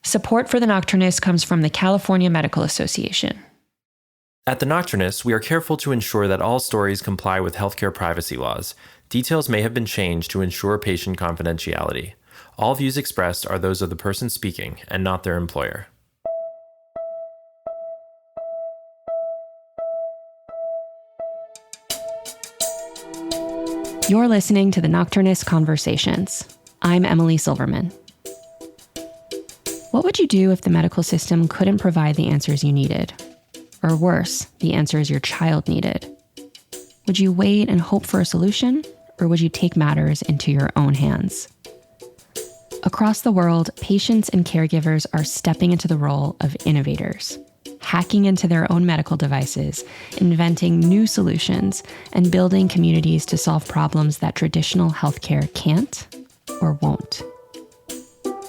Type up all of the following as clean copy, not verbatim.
Support for The Nocturnist comes from the California Medical Association. At The Nocturnist, we are careful to ensure that all stories comply with healthcare privacy laws. Details may have been changed to ensure patient confidentiality. All views expressed are those of the person speaking and not their employer. You're listening to The Nocturnist Conversations. I'm Emily Silverman. What would you do if the medical system couldn't provide the answers you needed? Or worse, the answers your child needed? Would you wait and hope for a solution? Or would you take matters into your own hands? Across the world, patients and caregivers are stepping into the role of innovators, hacking into their own medical devices, inventing new solutions, and building communities to solve problems that traditional healthcare can't or won't.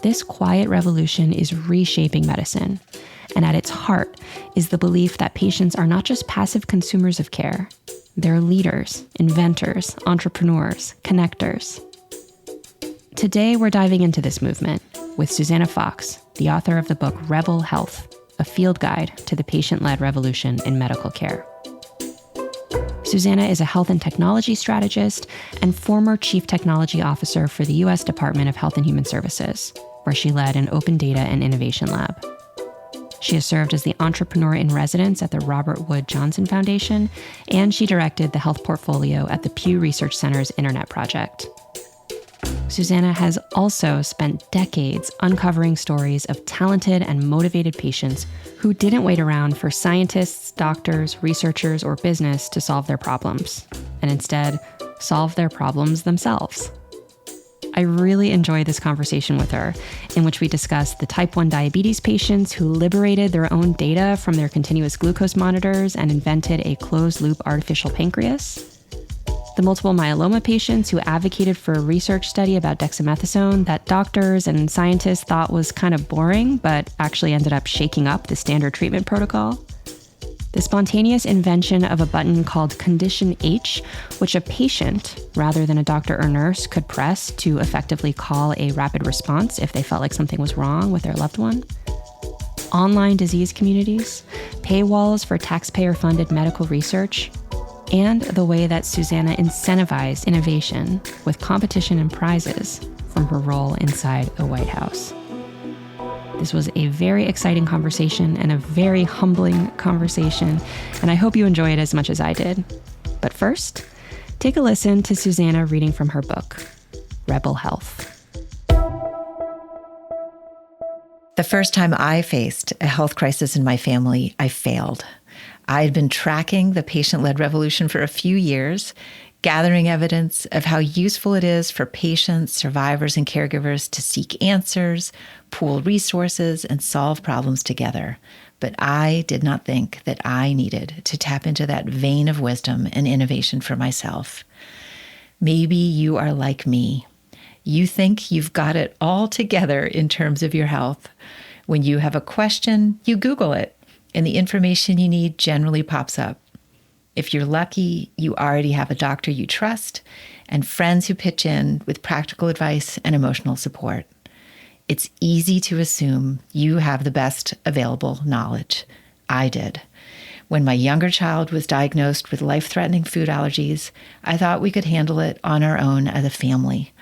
This quiet revolution is reshaping medicine, and at its heart is the belief that patients are not just passive consumers of care. They're leaders, inventors, entrepreneurs, connectors. Today, we're diving into this movement with Susannah Fox, the author of the book Rebel Health, a field guide to the patient-led revolution in medical care. Susannah is a health and technology strategist and former chief technology officer for the U.S. Department of Health and Human Services, where she led an open data and innovation lab. She has served as the entrepreneur in residence at the Robert Wood Johnson Foundation, and she directed the health portfolio at the Pew Research Center's Internet Project. Susannah has also spent decades uncovering stories of talented and motivated patients who didn't wait around for scientists, doctors, researchers, or business to solve their problems, and instead solve their problems themselves. I really enjoyed this conversation with her, in which we discussed the type 1 diabetes patients who liberated their own data from their continuous glucose monitors and invented a closed-loop artificial pancreas, the multiple myeloma patients who advocated for a research study about dexamethasone that doctors and scientists thought was kind of boring, but actually ended up shaking up the standard treatment protocol, the spontaneous invention of a button called Condition H, which a patient, rather than a doctor or nurse, could press to effectively call a rapid response if they felt like something was wrong with their loved one, online disease communities, paywalls for taxpayer-funded medical research, and the way that Susannah incentivized innovation with competition and prizes from her role inside the White House. This was a very exciting conversation and a very humbling conversation, and I hope you enjoy it as much as I did. But first, take a listen to Susannah reading from her book, Rebel Health. The first time I faced a health crisis in my family, I failed. I had been tracking the patient-led revolution for a few years, gathering evidence of how useful it is for patients, survivors, and caregivers to seek answers, pool resources, and solve problems together. But I did not think that I needed to tap into that vein of wisdom and innovation for myself. Maybe you are like me. You think you've got it all together in terms of your health. When you have a question, you Google it, and the information you need generally pops up. If you're lucky, you already have a doctor you trust and friends who pitch in with practical advice and emotional support. It's easy to assume you have the best available knowledge. I did. When my younger child was diagnosed with life-threatening food allergies, I thought we could handle it on our own as a family.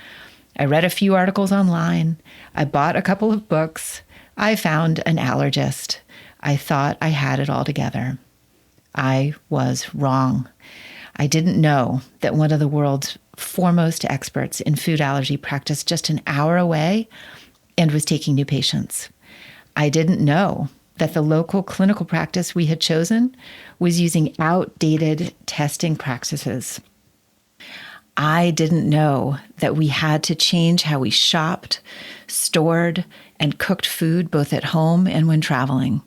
I read a few articles online. I bought a couple of books. I found an allergist. I thought I had it all together. I was wrong. I didn't know that one of the world's foremost experts in food allergy practiced just an hour away and was taking new patients. I didn't know that the local clinical practice we had chosen was using outdated testing practices. I didn't know that we had to change how we shopped, stored, and cooked food both at home and when traveling.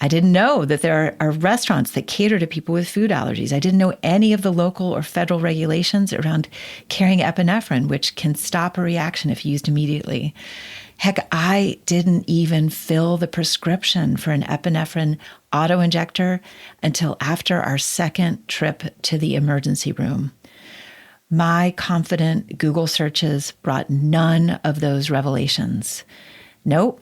I didn't know that there are restaurants that cater to people with food allergies. I didn't know any of the local or federal regulations around carrying epinephrine, which can stop a reaction if used immediately. Heck, I didn't even fill the prescription for an epinephrine auto-injector until after our second trip to the emergency room. My confident Google searches brought none of those revelations. Nope,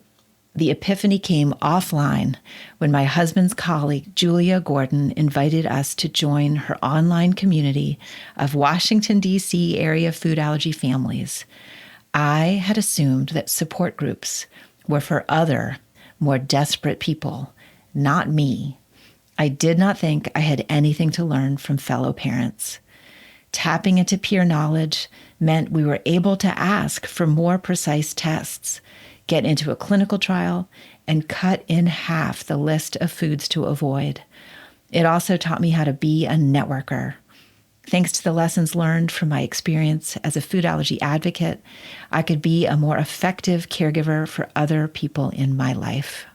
The epiphany came offline when my husband's colleague, Julia Gordon, invited us to join her online community of Washington, D.C. area food allergy families. I had assumed that support groups were for other, more desperate people, not me. I did not think I had anything to learn from fellow parents. Tapping into peer knowledge meant we were able to ask for more precise tests, get into a clinical trial, and cut in half the list of foods to avoid. It also taught me how to be a networker. Thanks to the lessons learned from my experience as a food allergy advocate, I could be a more effective caregiver for other people in my life.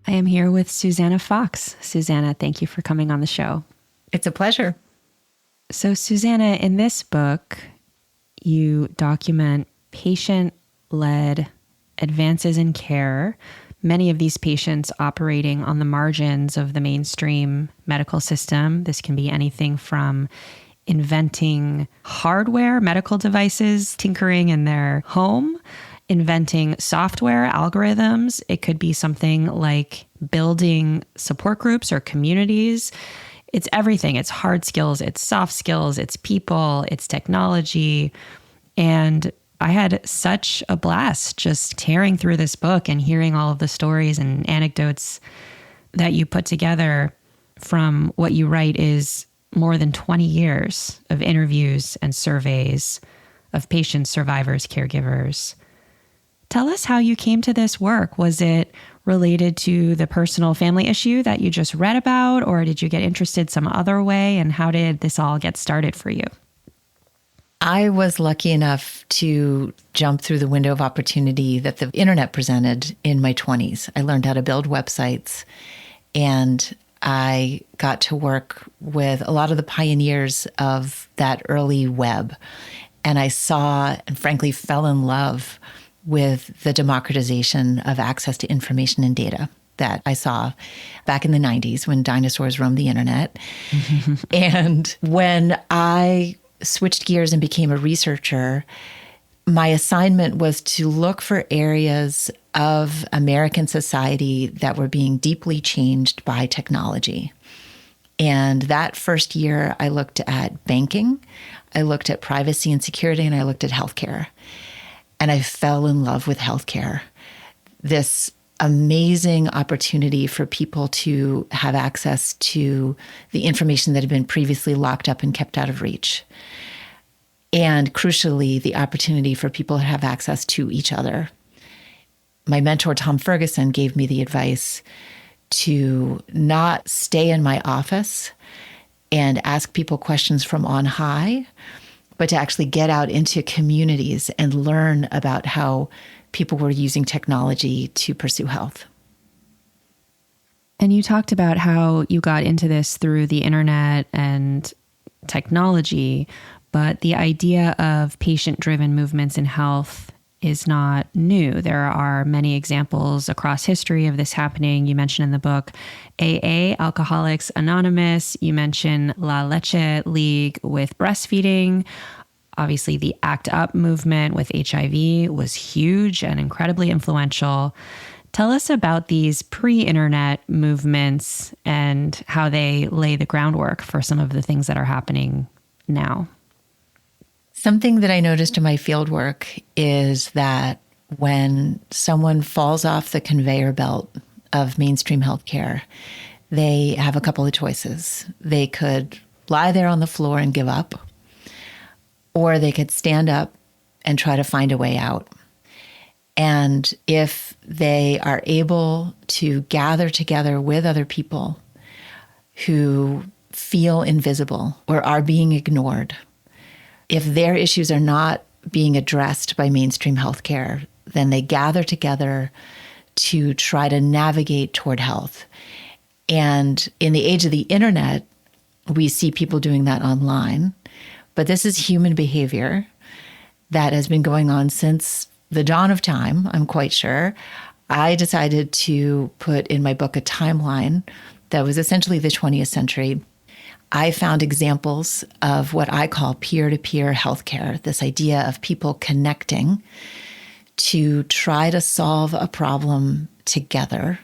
I am here with Susannah Fox. Susannah, thank you for coming on the show. It's a pleasure. So, Susannah, in this book, you document patient-led advances in care, many of these patients operating on the margins of the mainstream medical system. This can be anything from inventing hardware, medical devices, tinkering in their home, inventing software, algorithms. It could be something like building support groups or communities. It's everything. It's hard skills, it's soft skills, it's people, it's technology. And I had such a blast just tearing through this book and hearing all of the stories and anecdotes that you put together from what you write is more than 20 years of interviews and surveys of patients, survivors, caregivers. Tell us how you came to this work. Was it related to the personal family issue that you just read about, or did you get interested some other way? And how did this all get started for you? I was lucky enough to jump through the window of opportunity that the internet presented in my 20s. I learned how to build websites, and I got to work with a lot of the pioneers of that early web. And I saw and frankly fell in love with the democratization of access to information and data that I saw back in the 90s when dinosaurs roamed the internet. And when I switched gears and became a researcher, my assignment was to look for areas of American society that were being deeply changed by technology. And that first year, I looked at banking, I looked at privacy and security, and I looked at healthcare. And I fell in love with healthcare. This amazing opportunity for people to have access to the information that had been previously locked up and kept out of reach. And crucially, the opportunity for people to have access to each other. My mentor, Tom Ferguson, gave me the advice to not stay in my office and ask people questions from on high, but to actually get out into communities and learn about how people were using technology to pursue health. And you talked about how you got into this through the internet and technology, but the idea of patient-driven movements in health is not new. There are many examples across history of this happening. You mentioned in the book AA, Alcoholics Anonymous. You mentioned La Leche League with breastfeeding. Obviously, the ACT UP movement with HIV was huge and incredibly influential. Tell us about these pre-internet movements and how they lay the groundwork for some of the things that are happening now. Something that I noticed in my fieldwork is that when someone falls off the conveyor belt of mainstream healthcare, they have a couple of choices. They could lie there on the floor and give up, or they could stand up and try to find a way out. And if they are able to gather together with other people who feel invisible or are being ignored, if their issues are not being addressed by mainstream healthcare, then they gather together to try to navigate toward health. And in the age of the internet, we see people doing that online. But this is human behavior that has been going on since the dawn of time, I'm quite sure. I decided to put in my book a timeline that was essentially the 20th century. I found examples of what I call peer-to-peer healthcare, this idea of people connecting to try to solve a problem together.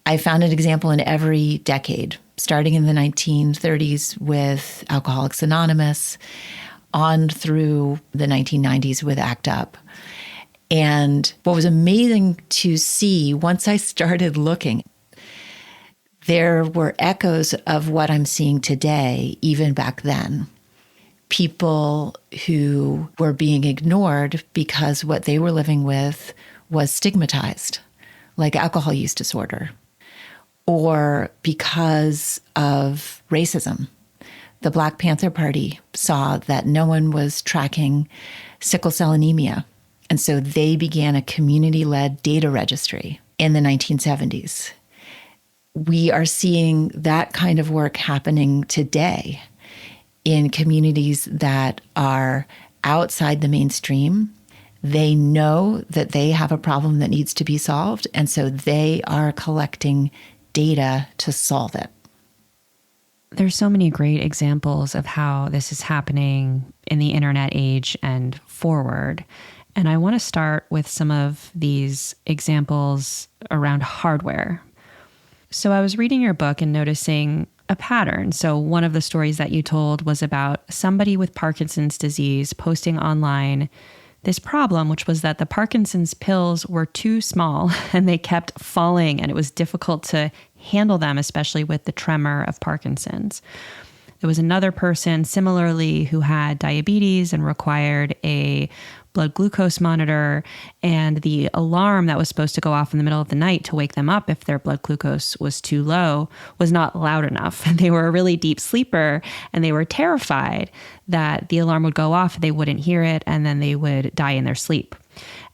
I found an example in every decade, starting in the 1930s with Alcoholics Anonymous, on through the 1990s with ACT UP. And what was amazing to see once I started looking, there were echoes of what I'm seeing today, even back then. People who were being ignored because what they were living with was stigmatized, like alcohol use disorder, or because of racism. The Black Panther Party saw that no one was tracking sickle cell anemia. And so they began a community-led data registry in the 1970s. We are seeing that kind of work happening today in communities that are outside the mainstream. They know that they have a problem that needs to be solved, and so they are collecting data to solve it. There's so many great examples of how this is happening in the internet age and forward. And I want to start with some of these examples around hardware. So I was reading your book and noticing a pattern. So one of the stories that you told was about somebody with Parkinson's disease posting online this problem, which was that the Parkinson's pills were too small and they kept falling, and it was difficult to handle them, especially with the tremor of Parkinson's. There was another person similarly who had diabetes and required a blood glucose monitor, and the alarm that was supposed to go off in the middle of the night to wake them up if their blood glucose was too low was not loud enough. They were a really deep sleeper, and they were terrified that the alarm would go off, they wouldn't hear it, and then they would die in their sleep.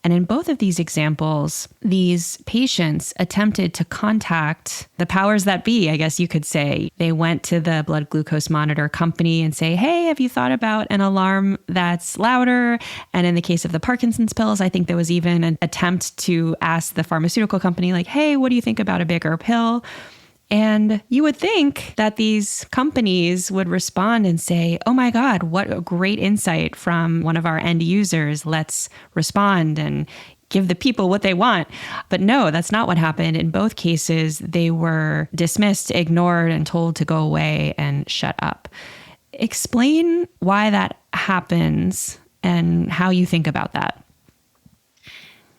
And in both of these examples, these patients attempted to contact the powers that be, I guess you could say. They went to the blood glucose monitor company and say, hey, have you thought about an alarm that's louder? And in the case of the Parkinson's pills, I think there was even an attempt to ask the pharmaceutical company, like, hey, what do you think about a bigger pill? And you would think that these companies would respond and say, oh my God, what a great insight from one of our end users. Let's respond and give the people what they want. But no, that's not what happened. In both cases, they were dismissed, ignored, and told to go away and shut up. Explain why that happens and how you think about that.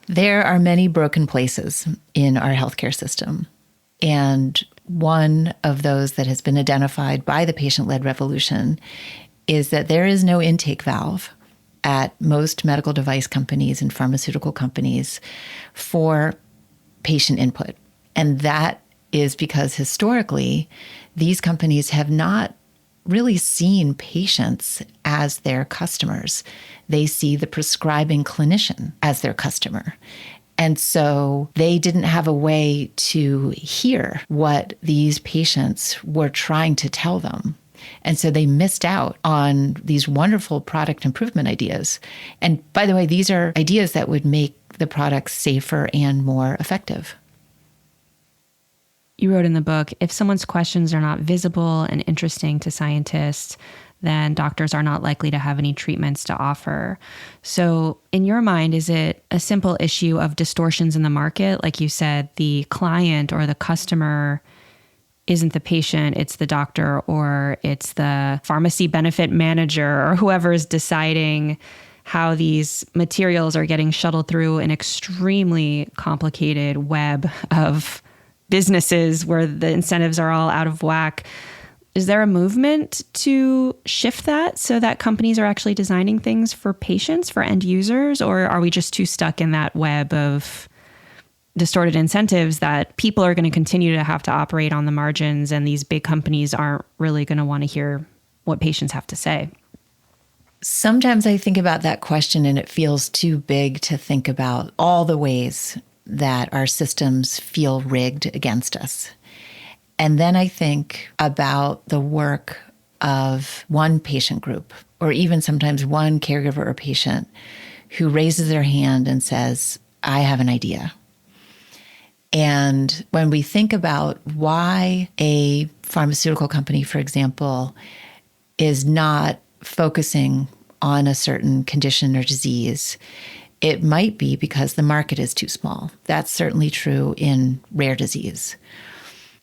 There are many broken places in our healthcare system. And one of those that has been identified by the patient-led revolution is that there is no intake valve at most medical device companies and pharmaceutical companies for patient input. And that is because historically, these companies have not really seen patients as their customers. They see the prescribing clinician as their customer. And so they didn't have a way to hear what these patients were trying to tell them. And so they missed out on these wonderful product improvement ideas. And by the way, these are ideas that would make the products safer and more effective. You wrote in the book, if someone's questions are not visible and interesting to scientists, then doctors are not likely to have any treatments to offer. So in your mind, is it a simple issue of distortions in the market? Like you said, the client or the customer isn't the patient, it's the doctor, or it's the pharmacy benefit manager, or whoever is deciding how these materials are getting shuttled through an extremely complicated web of businesses where the incentives are all out of whack. Is there a movement to shift that so that companies are actually designing things for patients, for end users, or are we just too stuck in that web of distorted incentives that people are going to continue to have to operate on the margins, and these big companies aren't really going to want to hear what patients have to say? Sometimes I think about that question and it feels too big to think about all the ways that our systems feel rigged against us. And then I think about the work of one patient group, or even sometimes one caregiver or patient who raises their hand and says, I have an idea. And when we think about why a pharmaceutical company, for example, is not focusing on a certain condition or disease, it might be because the market is too small. That's certainly true in rare disease.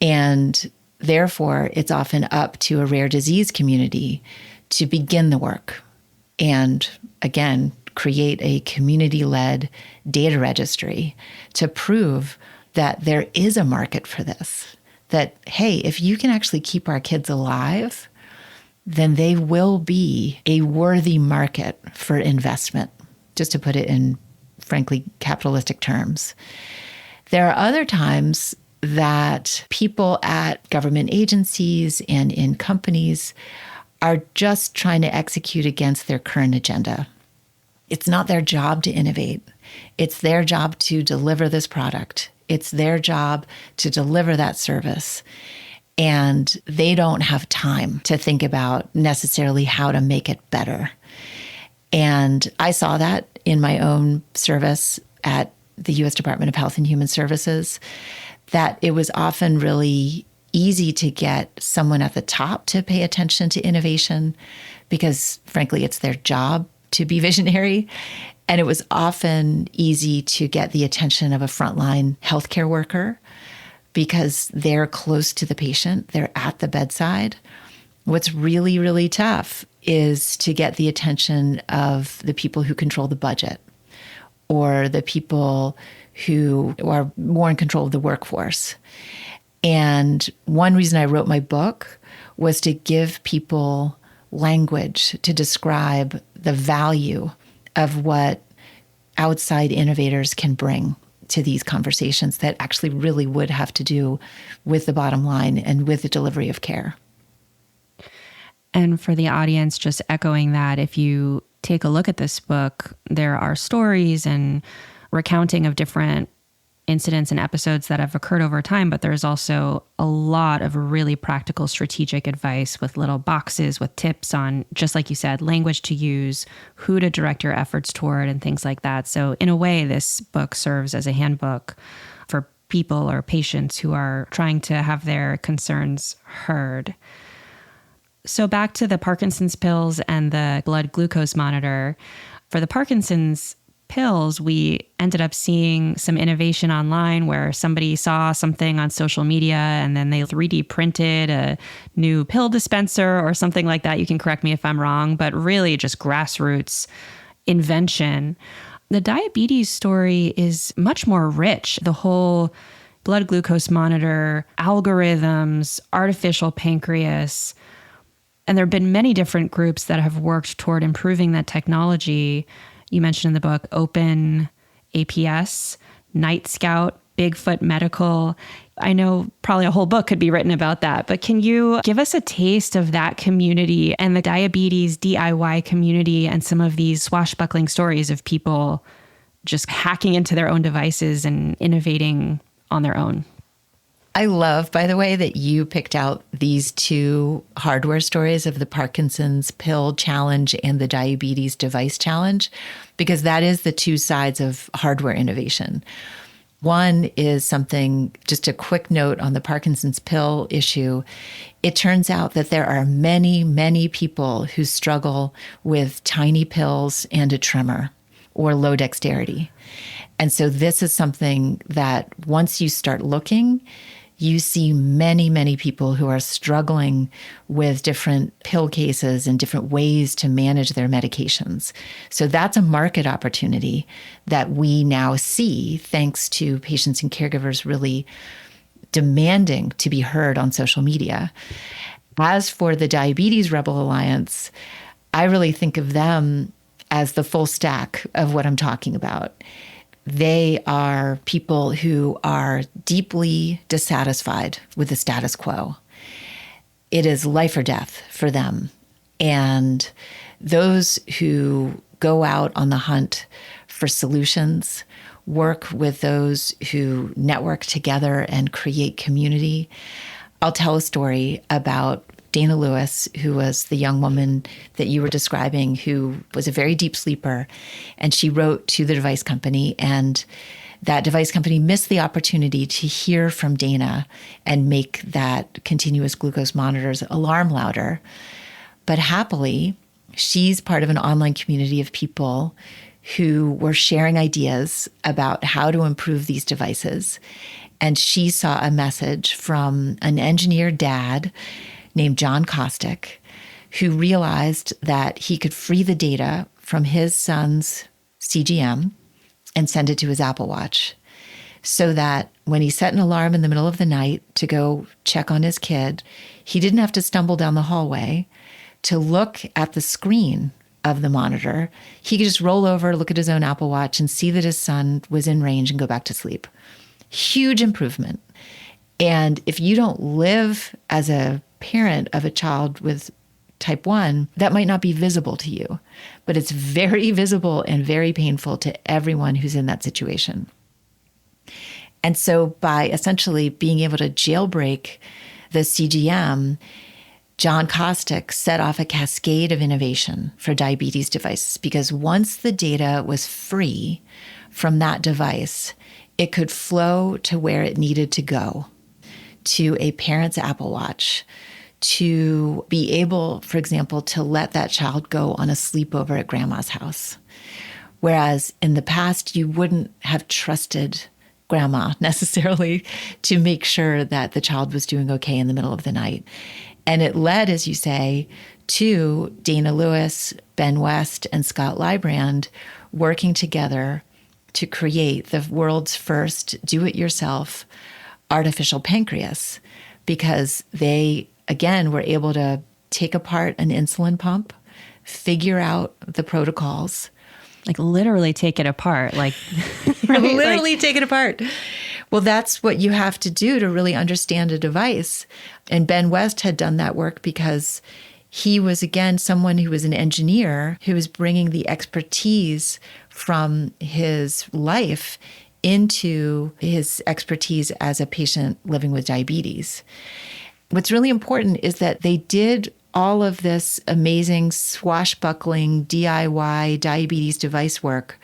And therefore, it's up to a rare disease community to begin the work and, again, create a community-led data registry to prove that there is a market for this. That, hey, if you can actually keep our kids alive, then they will be a worthy market for investment, just to put it in, frankly, capitalistic terms. There are other times that people at government agencies and in companies are just trying to execute against their current agenda. It's not their job to innovate. It's their job to deliver this product. It's their job to deliver that service. And they don't have time to think about necessarily how to make it better. And I saw that in my own service at the U.S. Department of Health and Human Services, that it was often really easy to get someone at the top to pay attention to innovation because, frankly, it's their job to be visionary. And it was often easy to get the attention of a frontline healthcare worker because they're close to the patient, they're at the bedside. What's really, really tough is to get the attention of the people who control the budget or the people who are more in control of the workforce. And one reason I wrote my book was to give people language to describe the value of what outside innovators can bring to these conversations that actually really would have to do with the bottom line and with the delivery of care. And for the audience, just echoing that, if you take a look at this book, there are stories and recounting of different incidents and episodes that have occurred over time, but there's also a lot of really practical strategic advice with little boxes with tips on, just like you said, language to use, who to direct your efforts toward, and things like that. So in a way, this book serves as a handbook for people or patients who are trying to have their concerns heard. So back to the Parkinson's pills and the blood glucose monitor. For the Parkinson's pills, we ended up seeing some innovation online where somebody saw something on social media and then they 3D printed a new pill dispenser or something like that. You can correct me if I'm wrong, but really just grassroots invention. The diabetes story is much more rich. The whole blood glucose monitor, algorithms, artificial pancreas. And there have been many different groups that have worked toward improving that technology. You mentioned in the book, Open APS, Night Scout, Bigfoot Medical. I know probably a whole book could be written about that, but can you give us a taste of that community and the diabetes DIY community and some of these swashbuckling stories of people just hacking into their own devices and innovating on their own? I love, by the way, that you picked out these two hardware stories of the Parkinson's pill challenge and the diabetes device challenge, because that is the two sides of hardware innovation. One is something, just a quick note on the Parkinson's pill issue. It turns out that there are many, many people who struggle with tiny pills and a tremor or low dexterity. And so this is something that once you start looking, you see many, many people who are struggling with different pill cases and different ways to manage their medications. So that's a market opportunity that we now see thanks to patients and caregivers really demanding to be heard on social media. As for the Diabetes Rebel Alliance, I really think of them as the full stack of what I'm talking about. They are people who are deeply dissatisfied with the status quo. It is life or death for them. And those who go out on the hunt for solutions work with those who network together and create community. I'll tell a story about Dana Lewis, who was the young woman that you were describing, who was a very deep sleeper. And she wrote to the device company, and that device company missed the opportunity to hear from Dana and make that continuous glucose monitor's alarm louder. But happily, she's part of an online community of people who were sharing ideas about how to improve these devices. And she saw a message from an engineer dad named John Kostick, who realized that he could free the data from his son's CGM and send it to his Apple Watch, so that when he set an alarm in the middle of the night to go check on his kid, he didn't have to stumble down the hallway to look at the screen of the monitor. He could just roll over, look at his own Apple Watch, and see that his son was in range and go back to sleep. Huge improvement. And if you don't live as a parent of a child with type 1, that might not be visible to you, but it's very visible and very painful to everyone who's in that situation. And so by essentially being able to jailbreak the CGM, John Kostick set off a cascade of innovation for diabetes devices, because once the data was free from that device, it could flow to where it needed to go, to a parent's Apple Watch, to be able, for example, to let that child go on a sleepover at grandma's house. Whereas in the past, you wouldn't have trusted grandma necessarily to make sure that the child was doing okay in the middle of the night. And it led, as you say, to Dana Lewis, Ben West, and Scott Librand working together to create the world's first do-it-yourself artificial pancreas, because they, again, were able to take apart an insulin pump, figure out the protocols. Like literally take it apart. Like right? Literally take it apart. Well, that's what you have to do to really understand a device. And Ben West had done that work because he was, again, someone who was an engineer who was bringing the expertise from his life into his expertise as a patient living with diabetes. What's really important is that they did all of this amazing swashbuckling DIY diabetes device work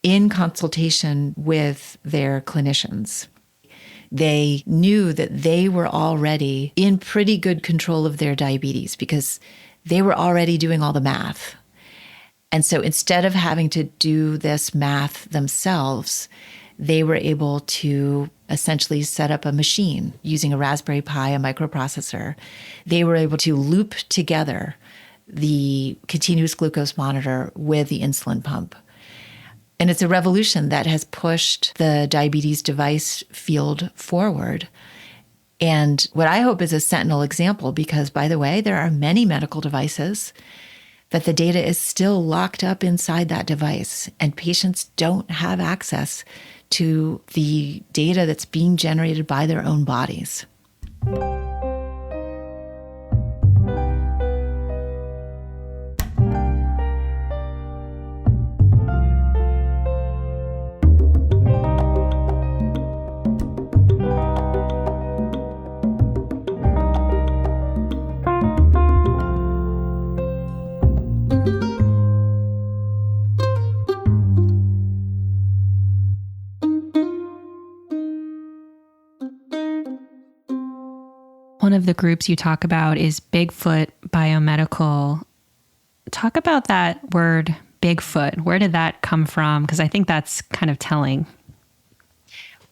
in consultation with their clinicians. They knew that they were already in pretty good control of their diabetes because they were already doing all the math. And so instead of having to do this math themselves, they were able to essentially set up a machine using a Raspberry Pi, a microprocessor. They were able to loop together the continuous glucose monitor with the insulin pump. And it's a revolution that has pushed the diabetes device field forward. And what I hope is a sentinel example, because, by the way, there are many medical devices that the data is still locked up inside that device, and patients don't have access to the data that's being generated by their own bodies. One of the groups you talk about is Bigfoot Biomedical. Talk about that word, Bigfoot. Where did that come from? Because I think that's kind of telling.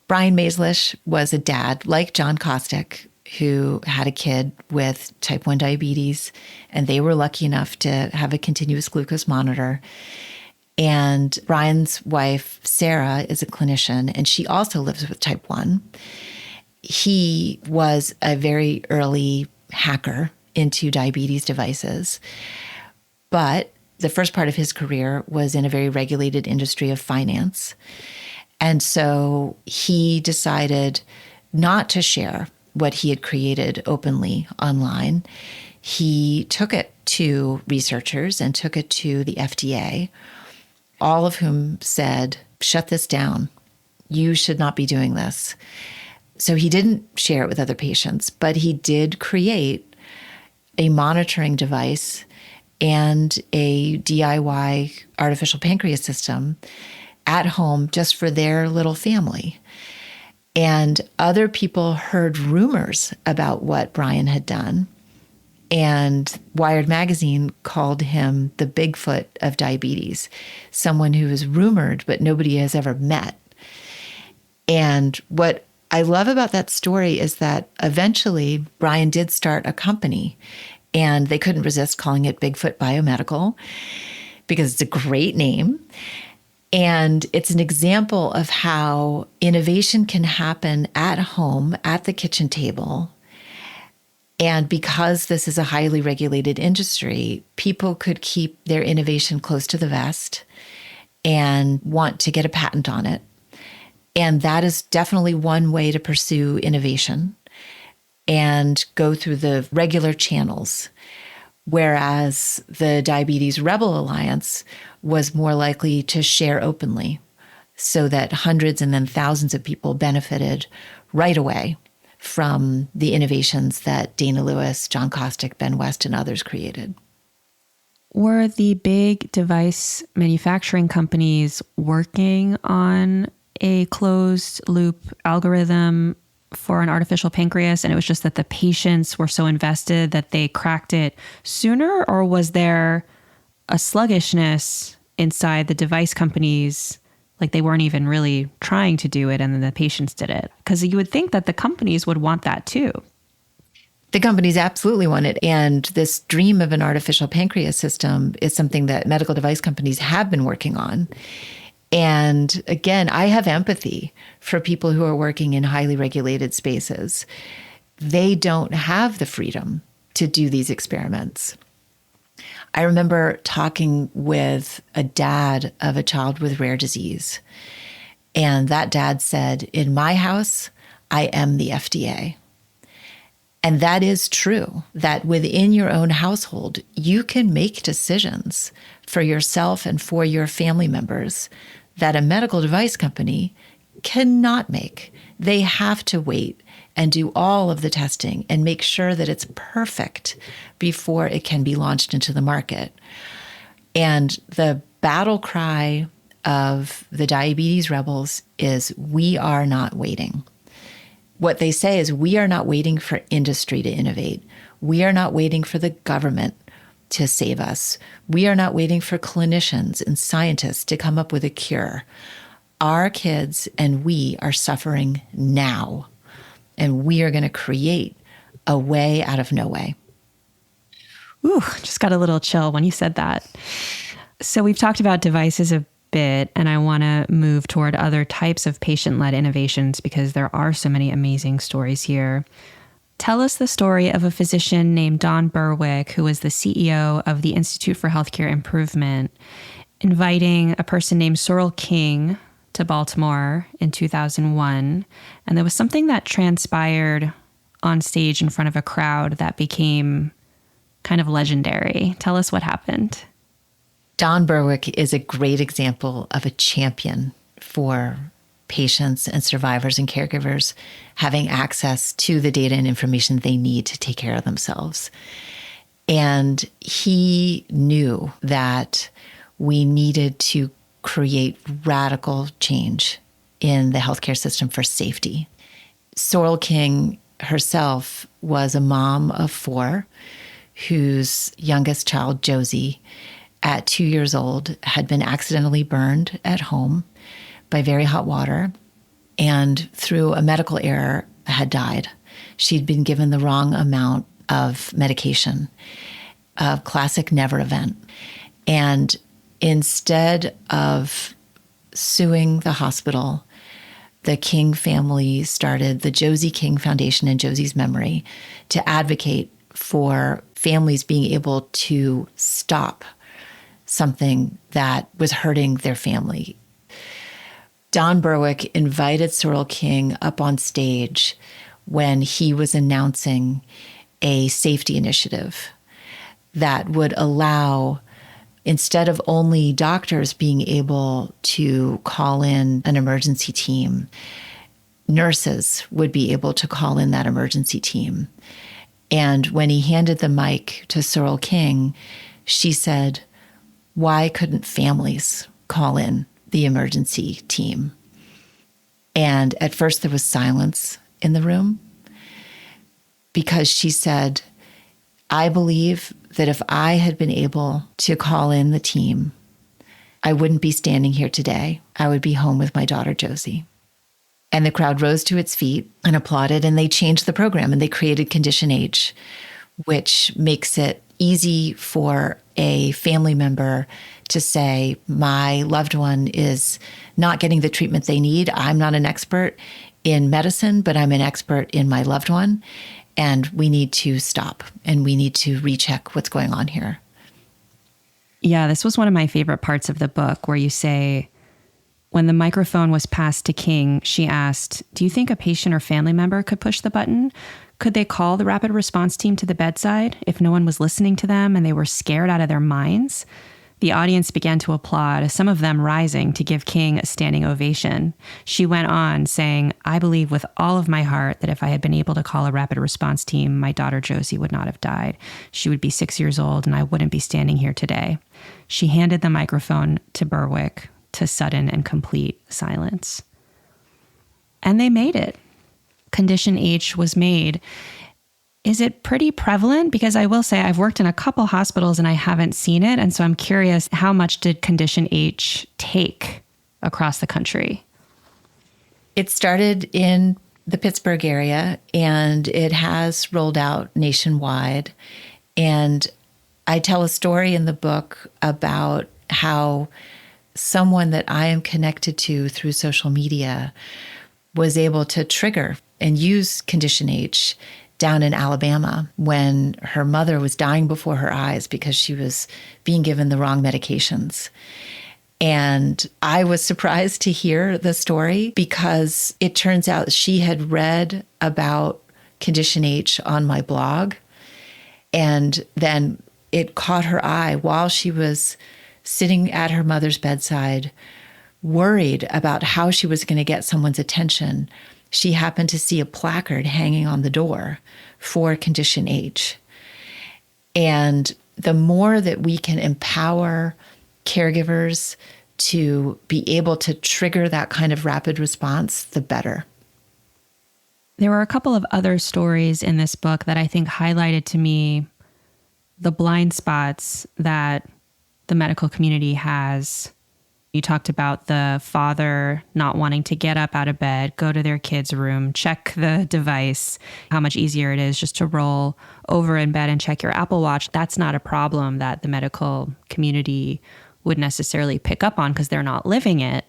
Brian Maeslish was a dad like John Kostick, who had a kid with type 1 diabetes, and they were lucky enough to have a continuous glucose monitor. And Brian's wife, Sarah, is a clinician, and she also lives with type 1. He was a very early hacker into diabetes devices, but the first part of his career was in a very regulated industry of finance. And so he decided not to share what he had created openly online. He took it to researchers and took it to the FDA, all of whom said, shut this down. You should not be doing this. So he didn't share it with other patients, but he did create a monitoring device and a DIY artificial pancreas system at home just for their little family. And other people heard rumors about what Brian had done. And Wired magazine called him the Bigfoot of diabetes, someone who is rumored, but nobody has ever met. And what I love about that story is that eventually Brian did start a company, and they couldn't resist calling it Bigfoot Biomedical because it's a great name. And it's an example of how innovation can happen at home, at the kitchen table. And because this is a highly regulated industry, people could keep their innovation close to the vest and want to get a patent on it. And that is definitely one way to pursue innovation and go through the regular channels. Whereas the Diabetes Rebel Alliance was more likely to share openly so that hundreds and then thousands of people benefited right away from the innovations that Dana Lewis, John Kostick, Ben West, and others created. Were the big device manufacturing companies working on a closed loop algorithm for an artificial pancreas, and it was just that the patients were so invested that they cracked it sooner? Or was there a sluggishness inside the device companies, like they weren't even really trying to do it and then the patients did it? Because you would think that the companies would want that too. The companies absolutely want it. And this dream of an artificial pancreas system is something that medical device companies have been working on. And again, I have empathy for people who are working in highly regulated spaces. They don't have the freedom to do these experiments. I remember talking with a dad of a child with rare disease. And that dad said, in my house, I am the FDA. And that is true, that within your own household, you can make decisions for yourself and for your family members that a medical device company cannot make. They have to wait and do all of the testing and make sure that it's perfect before it can be launched into the market. And the battle cry of the diabetes rebels is, we are not waiting. What they say is, we are not waiting for industry to innovate. We are not waiting for the government to save us. We are not waiting for clinicians and scientists to come up with a cure. Our kids and we are suffering now, and we are going to create a way out of no way. Ooh, just got a little chill when you said that. So we've talked about devices a bit, and I want to move toward other types of patient-led innovations because there are so many amazing stories here. Tell us the story of a physician named Don Berwick, who was the CEO of the Institute for Healthcare Improvement, inviting a person named Sorrel King to Baltimore in 2001. And there was something that transpired on stage in front of a crowd that became kind of legendary. Tell us what happened. Don Berwick is a great example of a champion for patients and survivors and caregivers having access to the data and information they need to take care of themselves. And he knew that we needed to create radical change in the healthcare system for safety. Sorrel King herself was a mom of 4 whose youngest child, Josie, at 2 years old, had been accidentally burned at home by very hot water, and through a medical error had died. She'd been given the wrong amount of medication, a classic never event. And instead of suing the hospital, the King family started the Josie King Foundation in Josie's memory to advocate for families being able to stop something that was hurting their family. Don Berwick invited Sorrel King up on stage when he was announcing a safety initiative that would allow Instead of only doctors being able to call in an emergency team, nurses would be able to call in that emergency team. And when he handed the mic to Sorrel King, she said, "Why couldn't families call in the emergency team?" And at first there was silence in the room because she said, "I believe that if I had been able to call in the team, I wouldn't be standing here today. I would be home with my daughter, Josie." And the crowd rose to its feet and applauded, and they changed the program and they created Condition H, which makes it easy for a family member to say, "My loved one is not getting the treatment they need. I'm not an expert in medicine, but I'm an expert in my loved one. And we need to stop and we need to recheck what's going on here." Yeah, this was one of my favorite parts of the book where you say, when the microphone was passed to King, she asked, "Do you think a patient or family member could push the button? Could they call the rapid response team to the bedside if no one was listening to them and they were scared out of their minds?" The audience began to applaud, some of them rising to give King a standing ovation. She went on saying, "I believe with all of my heart that if I had been able to call a rapid response team, my daughter Josie would not have died. She would be 6 years old and I wouldn't be standing here today." She handed the microphone to Berwick to sudden and complete silence. And they made it. Condition H was made. Is it pretty prevalent? Because I will say I've worked in a couple hospitals and I haven't seen it. And so I'm curious, how much did Condition H take across the country? It started in the Pittsburgh area and it has rolled out nationwide. And I tell a story in the book about how someone that I am connected to through social media was able to trigger and use Condition H down in Alabama when her mother was dying before her eyes because she was being given the wrong medications. And I was surprised to hear the story because it turns out she had read about Condition H on my blog. And then it caught her eye while she was sitting at her mother's bedside, worried about how she was going to get someone's attention. She happened to see a placard hanging on the door for Condition H. And the more that we can empower caregivers to be able to trigger that kind of rapid response, the better. There were a couple of other stories in this book that I think highlighted to me the blind spots that the medical community has. You talked about the father not wanting to get up out of bed, go to their kid's room, check the device, how much easier it is just to roll over in bed and check your Apple Watch. That's not a problem that the medical community would necessarily pick up on because they're not living it.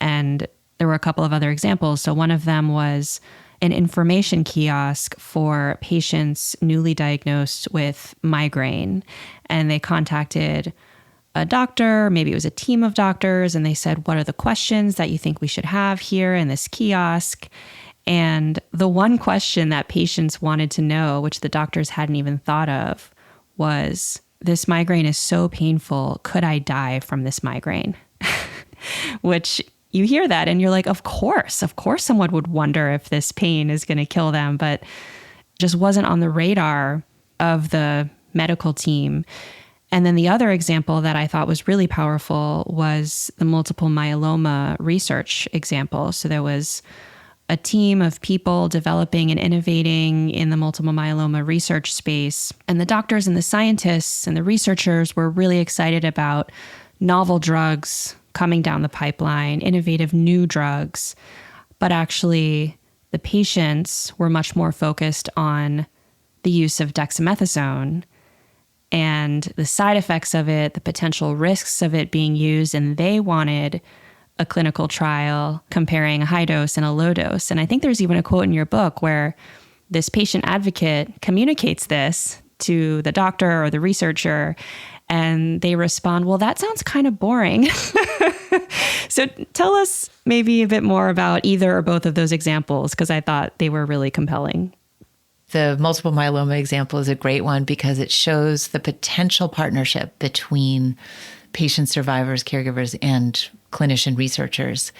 And there were a couple of other examples. So one of them was an information kiosk for patients newly diagnosed with migraine. And they contacted a doctor, maybe it was a team of doctors, and they said, "What are the questions that you think we should have here in this kiosk?" And the one question that patients wanted to know, which the doctors hadn't even thought of, was, "This migraine is so painful. Could I die from this migraine?" Which you hear that and you're like, of course someone would wonder if this pain is going to kill them, but just wasn't on the radar of the medical team. And then the other example that I thought was really powerful was the multiple myeloma research example. So there was a team of people developing and innovating in the multiple myeloma research space. And the doctors and the scientists and the researchers were really excited about novel drugs coming down the pipeline, innovative new drugs. But actually, the patients were much more focused on the use of dexamethasone and the side effects of it, the potential risks of it being used, and they wanted a clinical trial comparing a high dose and a low dose. And I think there's even a quote in your book where this patient advocate communicates this to the doctor or the researcher, and they respond, "Well, that sounds kind of boring." So tell us maybe a bit more about either or both of those examples, because I thought they were really compelling. The multiple myeloma example is a great one because it shows the potential partnership between patient survivors, caregivers, and clinician researchers.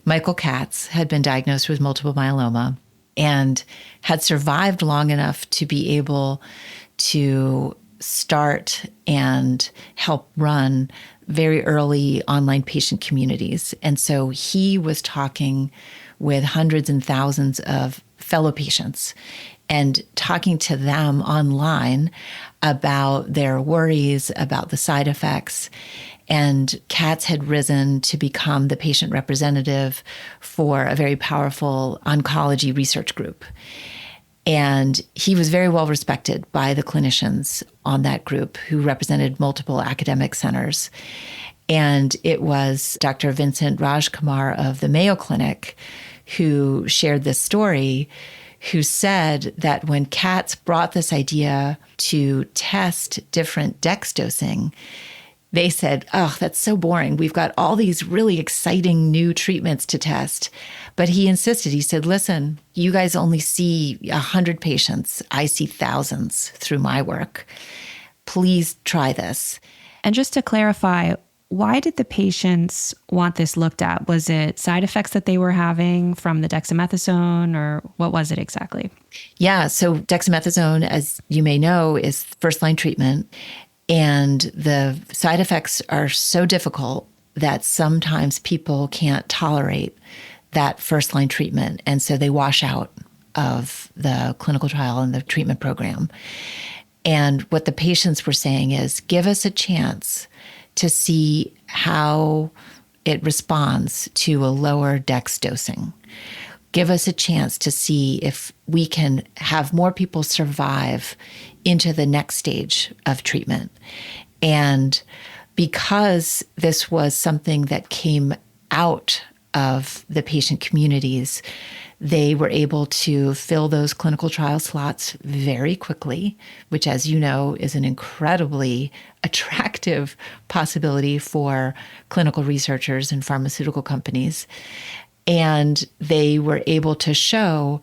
Michael Katz had been diagnosed with multiple myeloma and had survived long enough to be able to start and help run very early online patient communities. And so he was talking with hundreds and thousands of fellow patients and talking to them online about their worries, about the side effects. And Katz had risen to become the patient representative for a very powerful oncology research group. And he was very well respected by the clinicians on that group who represented multiple academic centers. And it was Dr. Vincent Rajkumar of the Mayo Clinic who shared this story, who said that when Katz brought this idea to test different dex dosing, they said, oh, that's so boring. We've got all these really exciting new treatments to test. But he insisted, he said, listen, you guys only see 100 patients. I see thousands through my work. Please try this. And just to clarify, why did the patients want this looked at? Was it side effects that they were having from the dexamethasone, or what was it exactly? Yeah, so dexamethasone, as you may know, is first-line treatment. And the side effects are so difficult that sometimes people can't tolerate that first-line treatment. And so they wash out of the clinical trial and the treatment program. And what the patients were saying is, give us a chance to see how it responds to a lower dex dosing. Give us a chance to see if we can have more people survive into the next stage of treatment. And because this was something that came out of the patient communities, they were able to fill those clinical trial slots very quickly, which, as you know, is an incredibly attractive possibility for clinical researchers and pharmaceutical companies. And they were able to show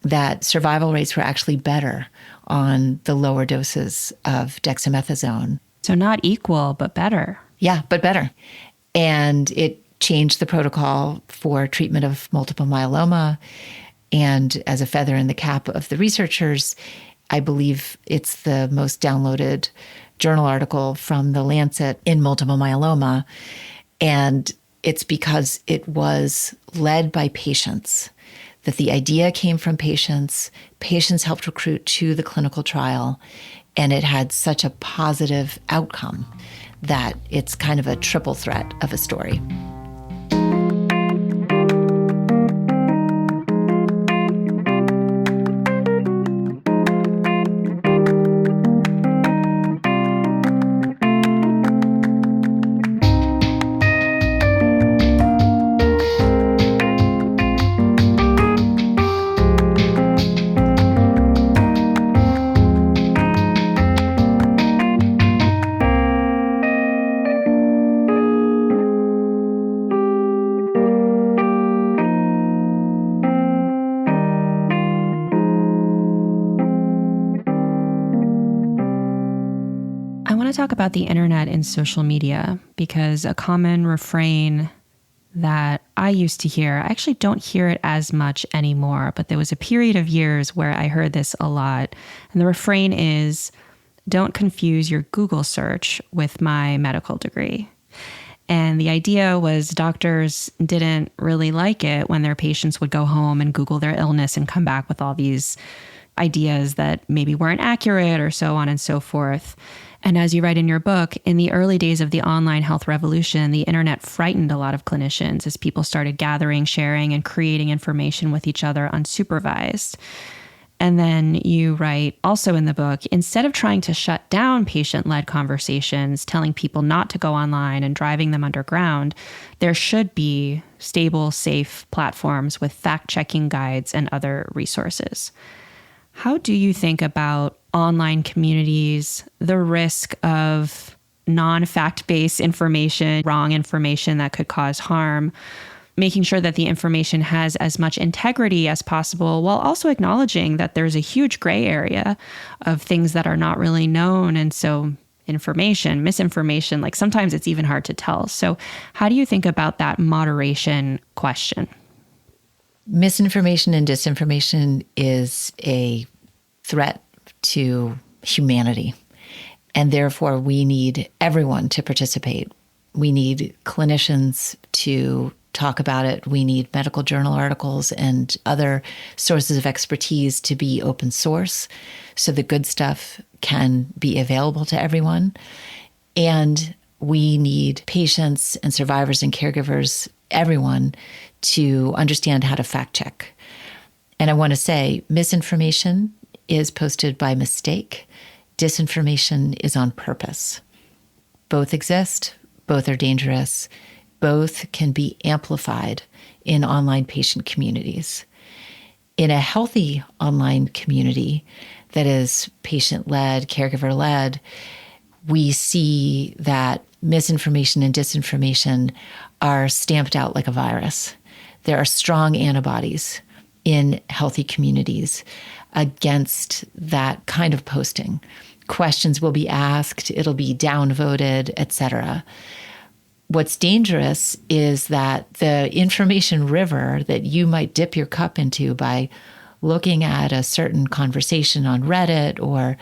that survival rates were actually better on the lower doses of dexamethasone. So not equal, but better. Yeah, but better. And it changed the protocol for treatment of multiple myeloma. And as a feather in the cap of the researchers, I believe it's the most downloaded journal article from The Lancet in multiple myeloma. And it's because it was led by patients, that the idea came from patients. Patients helped recruit to the clinical trial, and it had such a positive outcome that it's kind of a triple threat of a story. I want to talk about the internet and social media, because a common refrain that I used to hear, I actually don't hear it as much anymore, but there was a period of years where I heard this a lot. And the refrain is, don't confuse your Google search with my medical degree. And the idea was doctors didn't really like it when their patients would go home and Google their illness and come back with all these ideas that maybe weren't accurate or so on and so forth. And as you write in your book, in the early days of the online health revolution, the internet frightened a lot of clinicians as people started gathering, sharing, and creating information with each other unsupervised. And then you write also in the book, instead of trying to shut down patient-led conversations, telling people not to go online and driving them underground, there should be stable, safe platforms with fact-checking guides and other resources. How do you think about online communities, the risk of non-fact-based information, wrong information that could cause harm, making sure that the information has as much integrity as possible, while also acknowledging that there's a huge gray area of things that are not really known. And so information, misinformation, like sometimes it's even hard to tell. So how do you think about that moderation question? Misinformation and disinformation is a threat to humanity. And therefore, we need everyone to participate. We need clinicians to talk about it. We need medical journal articles and other sources of expertise to be open source so the good stuff can be available to everyone. And we need patients and survivors and caregivers, everyone, to understand how to fact check. And I want to say misinformation is posted by mistake. Disinformation is on purpose. Both exist. Both are dangerous. Both can be amplified in online patient communities. In a healthy online community that is patient-led, caregiver-led, we see that misinformation and disinformation are stamped out like a virus. There are strong antibodies in healthy communities against that kind of posting. Questions will be asked, it'll be downvoted, etc. What's dangerous is that the information river that you might dip your cup into by looking at a certain conversation on Reddit or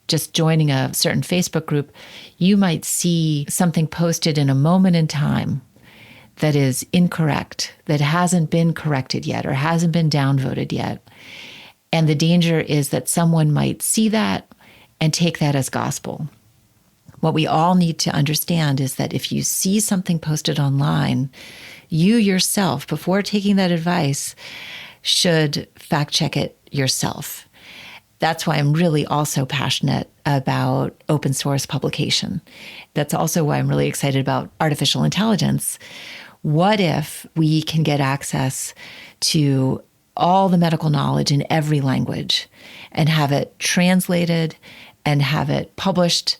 just joining a certain Facebook group, you might see something posted in a moment in time that is incorrect, that hasn't been corrected yet or hasn't been downvoted yet. And the danger is that someone might see that and take that as gospel. What we all need to understand is that if you see something posted online, you yourself, before taking that advice, should fact check it yourself. That's why I'm really also passionate about open source publication. That's also why I'm really excited about artificial intelligence. What if we can get access to all the medical knowledge in every language and have it translated and have it published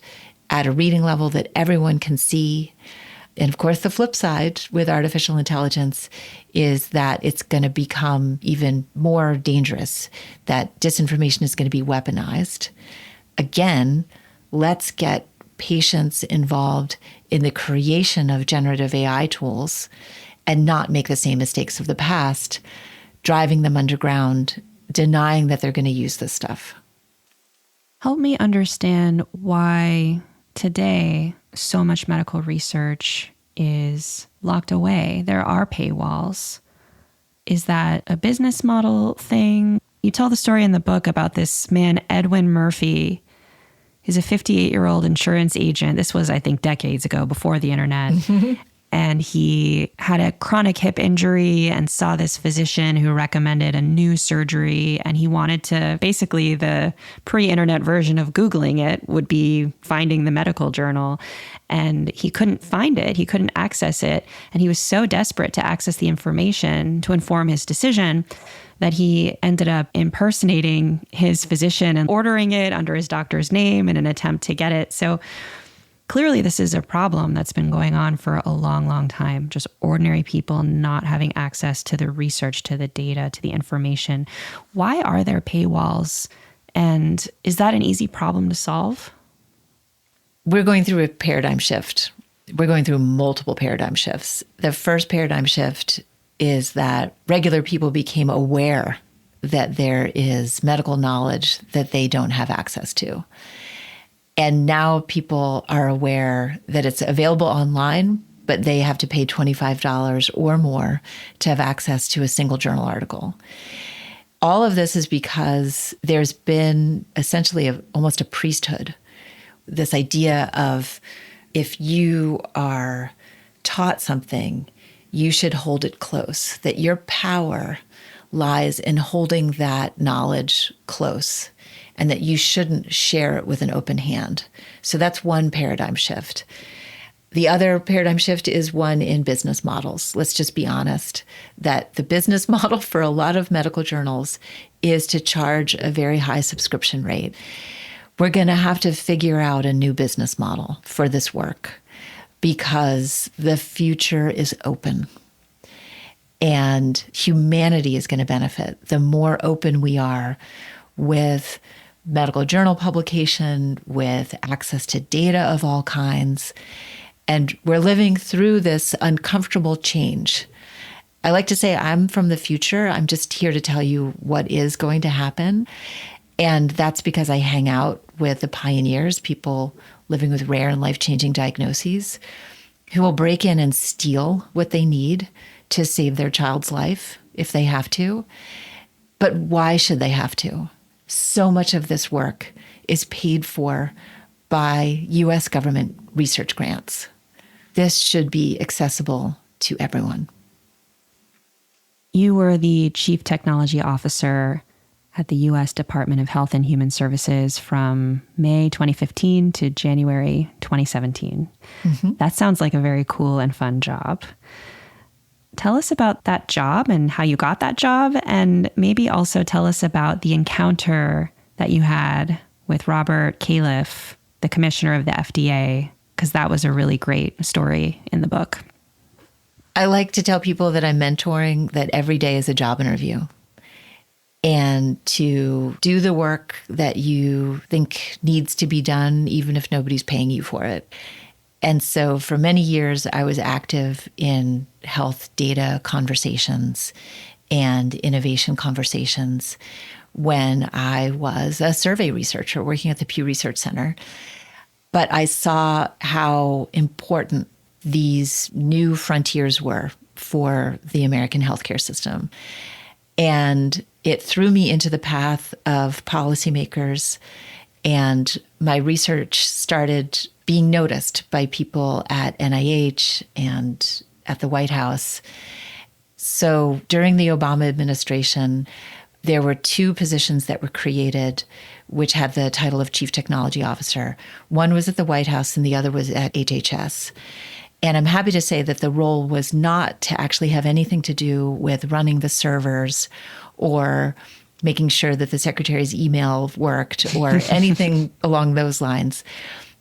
at a reading level that everyone can see? And of course, the flip side with artificial intelligence is that it's going to become even more dangerous, that disinformation is going to be weaponized. Again, let's get patients involved in the creation of generative AI tools and not make the same mistakes of the past, driving them underground, denying that they're going to use this stuff. Help me understand why today so much medical research is locked away. There are paywalls. Is that a business model thing? You tell the story in the book about this man, Edwin Murphy. He's a 58-year-old insurance agent. This was, I think, decades ago, before the internet. And he had a chronic hip injury and saw this physician who recommended a new surgery. And he wanted to, basically the pre-internet version of Googling it would be finding the medical journal. And he couldn't find it. He couldn't access it. And he was so desperate to access the information to inform his decision that he ended up impersonating his physician and ordering it under his doctor's name in an attempt to get it. So clearly, this is a problem that's been going on for a long, long time. Just ordinary people not having access to the research, to the data, to the information. Why are there paywalls? And is that an easy problem to solve? We're going through a paradigm shift. We're going through multiple paradigm shifts. The first paradigm shift is that regular people became aware that there is medical knowledge that they don't have access to. And now people are aware that it's available online, but they have to pay $25 or more to have access to a single journal article. All of this is because there's been essentially almost a priesthood. This idea of if you are taught something, you should hold it close, that your power lies in holding that knowledge close, and that you shouldn't share it with an open hand. So that's one paradigm shift. The other paradigm shift is one in business models. Let's just be honest that the business model for a lot of medical journals is to charge a very high subscription rate. We're going to have to figure out a new business model for this work because the future is open. And humanity is going to benefit the more open we are with medical journal publication, with access to data of all kinds. And we're living through this uncomfortable change. I like to say I'm from the future. I'm just here to tell you what is going to happen. And that's because I hang out with the pioneers, people living with rare and life-changing diagnoses, who will break in and steal what they need to save their child's life if they have to. But why should they have to? So much of this work is paid for by US government research grants. This should be accessible to everyone. You were the Chief Technology Officer at the U.S. Department of Health and Human Services from May 2015 to January 2017. Mm-hmm. That sounds like a very cool and fun job. Tell us about that job and how you got that job, and maybe also tell us about the encounter that you had with Robert Califf, the commissioner of the FDA, because that was a really great story in the book. I like to tell people that I'm mentoring that every day is a job interview, and to do the work that you think needs to be done, even if nobody's paying you for it. And so for many years, I was active in health data conversations and innovation conversations when I was a survey researcher working at the Pew Research Center. But I saw how important these new frontiers were for the American healthcare system. And it threw me into the path of policymakers, and my research started being noticed by people at NIH and at the White House. So during the Obama administration, there were two positions that were created which had the title of Chief Technology Officer. One was at the White House and the other was at HHS. And I'm happy to say that the role was not to actually have anything to do with running the servers or making sure that the secretary's email worked or anything along those lines.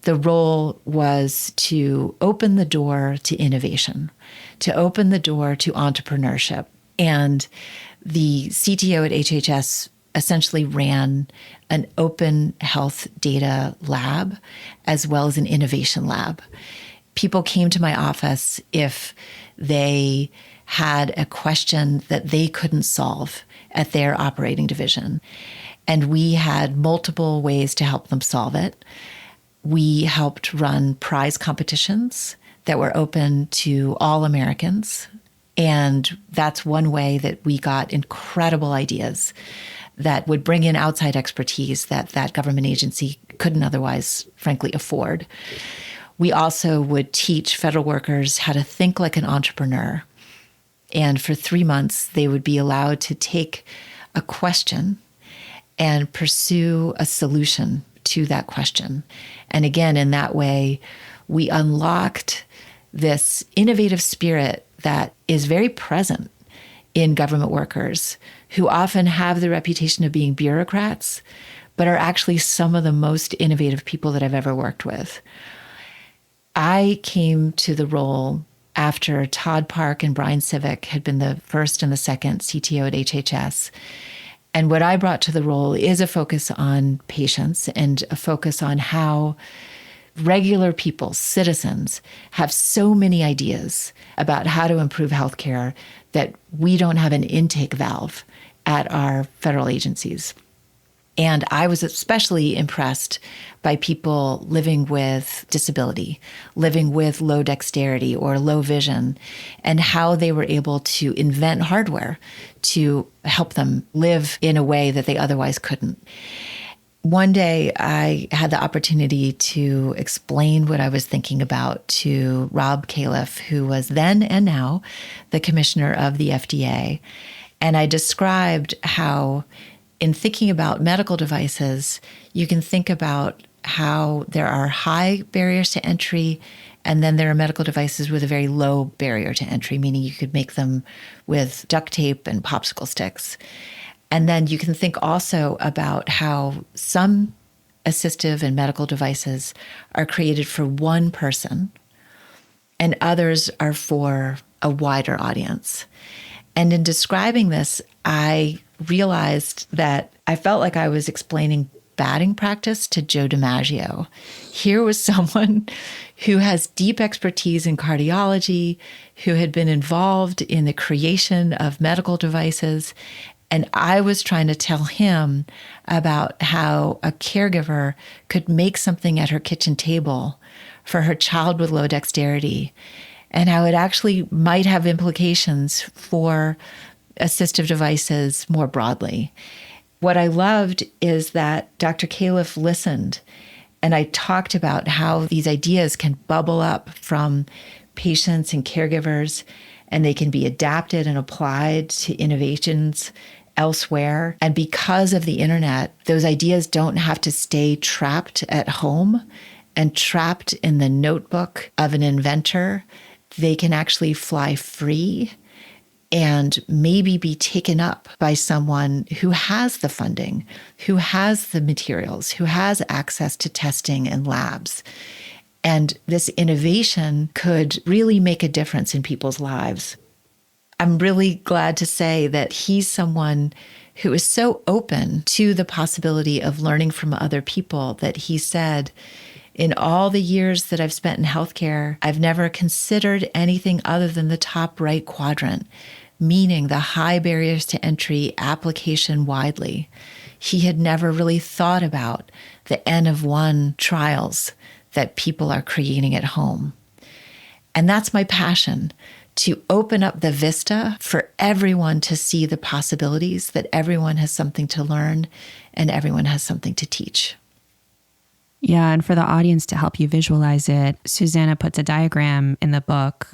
The role was to open the door to innovation, to open the door to entrepreneurship. And the CTO at HHS essentially ran an open health data lab as well as an innovation lab. People came to my office if they had a question that they couldn't solve at their operating division. And we had multiple ways to help them solve it. We helped run prize competitions that were open to all Americans. And that's one way that we got incredible ideas that would bring in outside expertise that that government agency couldn't otherwise, frankly, afford. We also would teach federal workers how to think like an entrepreneur. And for 3 months, they would be allowed to take a question and pursue a solution to that question. And again, in that way, we unlocked this innovative spirit that is very present in government workers who often have the reputation of being bureaucrats, but are actually some of the most innovative people that I've ever worked with. I came to the role after Todd Park and Brian Civic had been the first and the second CTO at HHS. And what I brought to the role is a focus on patients and a focus on how regular people, citizens, have so many ideas about how to improve healthcare that we don't have an intake valve at our federal agencies. And I was especially impressed by people living with disability, living with low dexterity or low vision, and how they were able to invent hardware to help them live in a way that they otherwise couldn't. One day, I had the opportunity to explain what I was thinking about to Rob Califf, who was then and now the commissioner of the FDA. And I described how, in thinking about medical devices, you can think about how there are high barriers to entry, and then there are medical devices with a very low barrier to entry, meaning you could make them with duct tape and popsicle sticks. And then you can think also about how some assistive and medical devices are created for one person and others are for a wider audience. And in describing this, I realized that I felt like I was explaining batting practice to Joe DiMaggio. Here was someone who has deep expertise in cardiology, who had been involved in the creation of medical devices. And I was trying to tell him about how a caregiver could make something at her kitchen table for her child with low dexterity, and how it actually might have implications for assistive devices more broadly. What I loved is that Dr. Califf listened, and I talked about how these ideas can bubble up from patients and caregivers, and they can be adapted and applied to innovations elsewhere. And because of the internet, those ideas don't have to stay trapped at home and trapped in the notebook of an inventor. They can actually fly free and maybe be taken up by someone who has the funding, who has the materials, who has access to testing and labs. And this innovation could really make a difference in people's lives. I'm really glad to say that he's someone who is so open to the possibility of learning from other people that he said, in all the years that I've spent in healthcare, I've never considered anything other than the top right quadrant, meaning the high barriers to entry application widely. He had never really thought about the N of 1 trials that people are creating at home. And that's my passion, to open up the vista for everyone to see the possibilities, that everyone has something to learn and everyone has something to teach. Yeah, and for the audience to help you visualize it, Susannah puts a diagram in the book.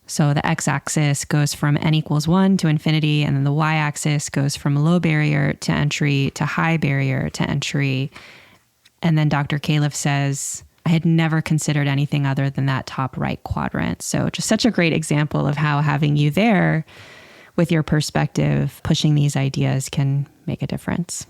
So the x-axis goes from n equals 1 to infinity, and then the y-axis goes from low barrier to entry to high barrier to entry. And then Dr. Califf says, I had never considered anything other than that top right quadrant. So just such a great example of how having you there with your perspective, pushing these ideas can make a difference.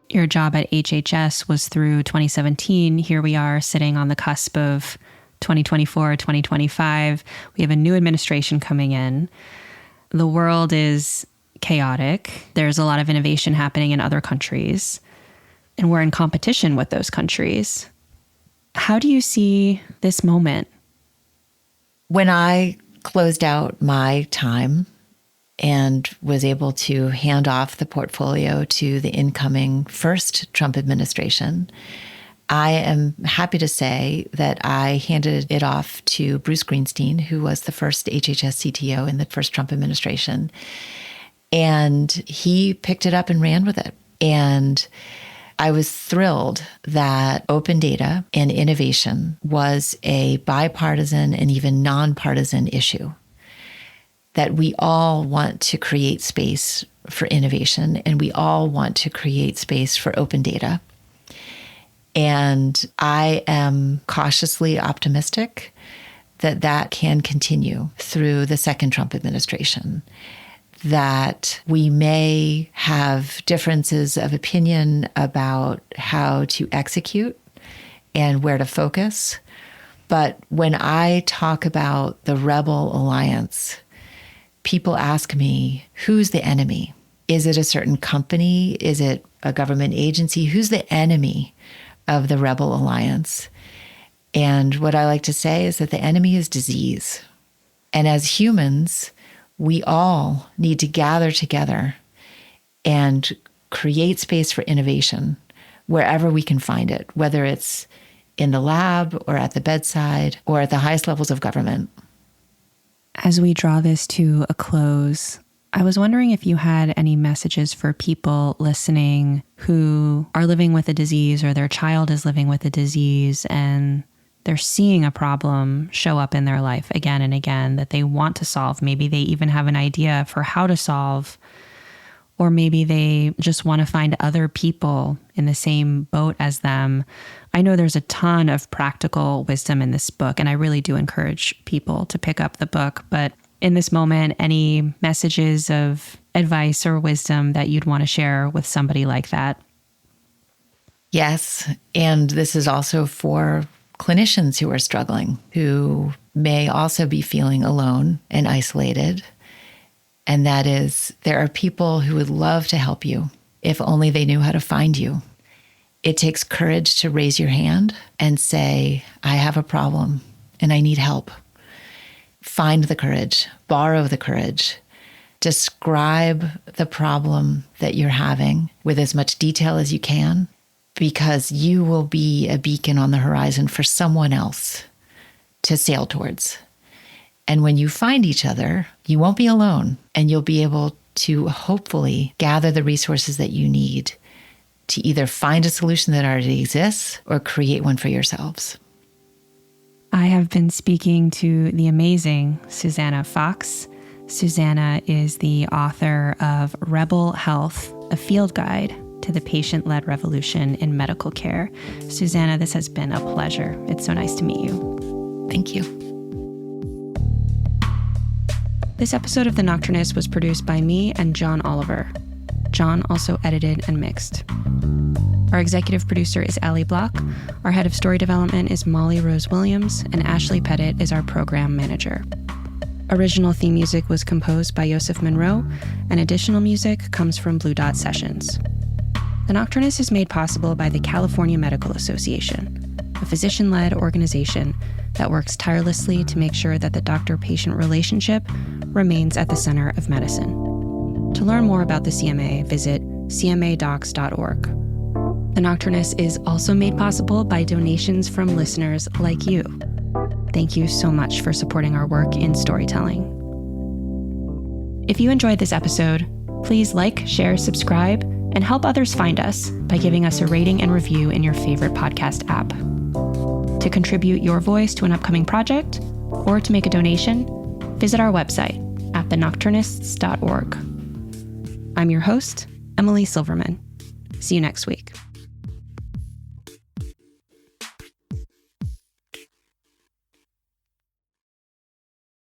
Your job at HHS was through 2017. Here we are sitting on the cusp of 2024, 2025. We have a new administration coming in. The world is chaotic. There's a lot of innovation happening in other countries, and we're in competition with those countries. How do you see this moment? When I closed out my time and was able to hand off the portfolio to the incoming first Trump administration, I am happy to say that I handed it off to Bruce Greenstein, who was the first HHS CTO in the first Trump administration. And he picked it up and ran with it. And I was thrilled that open data and innovation was a bipartisan and even nonpartisan issue, that we all want to create space for innovation and we all want to create space for open data. And I am cautiously optimistic that that can continue through the second Trump administration, that we may have differences of opinion about how to execute and where to focus. But when I talk about the Rebel Alliance, people ask me, who's the enemy? Is it a certain company? Is it a government agency? Who's the enemy of the Rebel Alliance? And what I like to say is that the enemy is disease. And as humans, we all need to gather together and create space for innovation wherever we can find it, whether it's in the lab or at the bedside or at the highest levels of government. As we draw this to a close, I was wondering if you had any messages for people listening who are living with a disease or their child is living with a disease and they're seeing a problem show up in their life again and again that they want to solve. Maybe they even have an idea for how to solve, or maybe they just want to find other people in the same boat as them. I know there's a ton of practical wisdom in this book, and I really do encourage people to pick up the book. But in this moment, any messages of advice or wisdom that you'd want to share with somebody like that? Yes. And this is also for clinicians who are struggling, who may also be feeling alone and isolated. And that is, there are people who would love to help you if only they knew how to find you. It takes courage to raise your hand and say, I have a problem and I need help. Find the courage, borrow the courage, describe the problem that you're having with as much detail as you can, because you will be a beacon on the horizon for someone else to sail towards. And when you find each other, you won't be alone, and you'll be able to hopefully gather the resources that you need to either find a solution that already exists or create one for yourselves. I have been speaking to the amazing Susannah Fox. Susannah is the author of Rebel Health, a field guide to the patient-led revolution in medical care. Susannah, this has been a pleasure. It's so nice to meet you. Thank you. This episode of The Nocturnist was produced by me and John Oliver. John also edited and mixed. Our executive producer is Allie Block. Our head of story development is Molly Rose Williams, and Ashley Pettit is our program manager. Original theme music was composed by Yosef Monroe, and additional music comes from Blue Dot Sessions. The Nocturnist is made possible by the California Medical Association, a physician-led organization that works tirelessly to make sure that the doctor-patient relationship remains at the center of medicine. To learn more about the CMA, visit cmadocs.org. The Nocturnist is also made possible by donations from listeners like you. Thank you so much for supporting our work in storytelling. If you enjoyed this episode, please like, share, subscribe, and help others find us by giving us a rating and review in your favorite podcast app. To contribute your voice to an upcoming project or to make a donation, visit our website at thenocturnists.org. I'm your host, Emily Silverman. See you next week.